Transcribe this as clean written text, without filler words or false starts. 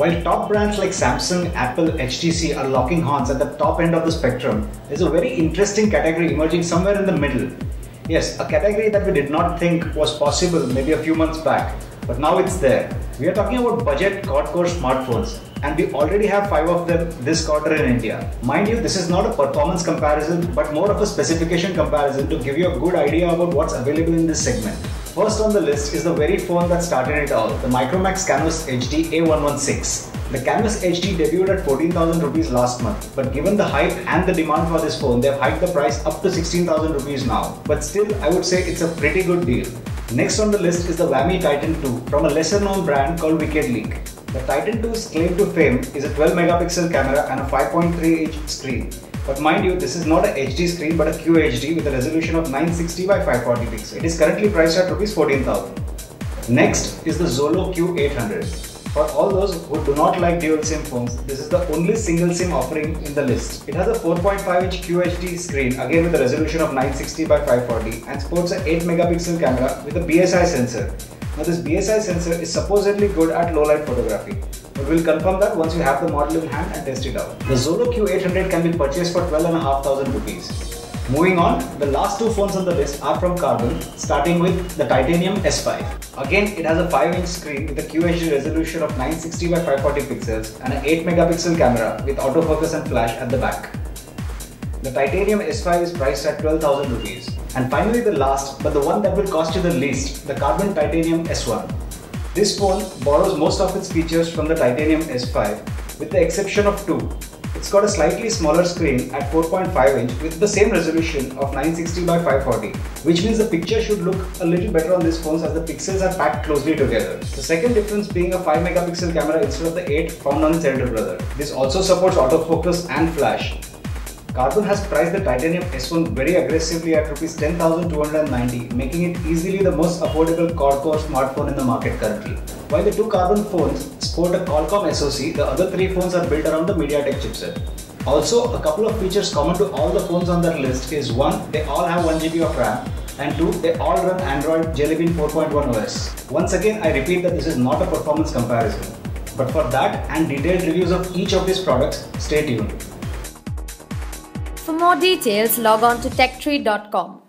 While top brands like Samsung, Apple, HTC are locking horns at the top end of the spectrum, there's a very interesting category emerging somewhere in the middle. Yes, a category that we did not think was possible maybe a few months back, but now it's there. We are talking about budget quad-core smartphones, and we already have 5 of them this quarter in India. Mind you, this is not a performance comparison, but more of a specification comparison to give you a good idea about what's available in this segment. First on the list is the very phone that started it all, the Micromax Canvas HD A116. The Canvas HD debuted at 14,000 rupees last month, but given the hype and the demand for this phone, they've hiked the price up to 16,000 rupees now. But still, I would say it's a pretty good deal. Next on the list is the Wami Titan 2 from a lesser known brand called Wickedleak. The Titan 2's claim to fame is a 12 megapixel camera and a 5.3 inch screen. But mind you, this is not a HD screen but a QHD with a resolution of 960 by 540 pixels. It is currently priced at Rs 14,000. Next is the Xolo Q800. For all those who do not like dual SIM phones, this is the only single SIM offering in the list. It has a 4.5 inch QHD screen, again with a resolution of 960 by 540, and sports an 8 megapixel camera with a BSI sensor. Now this BSI sensor is supposedly good at low light photography, but we'll confirm that once you have the model in hand and test it out. The Xolo Q800 can be purchased for 12,500 rupees. Moving on, the last 2 phones on the list are from Karbonn, starting with the Titanium S5. Again, it has a 5 inch screen with a QHD resolution of 960 by 540 pixels and an 8 megapixel camera with autofocus and flash at the back. The Titanium S5 is priced at 12,000 rupees. And finally the last, but the one that will cost you the least, the Karbonn Titanium S1. This phone borrows most of its features from the Titanium S5 with the exception of 2. It's got a slightly smaller screen at 4.5 inch with the same resolution of 960 by 540, which means the picture should look a little better on these phones as the pixels are packed closely together. The second difference being a 5 megapixel camera instead of the 8 found on its elder brother. This also supports autofocus and flash. Karbonn has priced the Titanium S1 very aggressively at Rs 10,290, making it easily the most affordable quad-core smartphone in the market currently. While the 2 Karbonn phones sport a Qualcomm SoC, the other 3 phones are built around the MediaTek chipset. Also, a couple of features common to all the phones on that list is 1. They all have 1 GB of RAM, and 2. They all run Android Jelly Bean 4.1 OS. Once again, I repeat that this is not a performance comparison. But for that and detailed reviews of each of these products, stay tuned. For more details, log on to TechTree.com.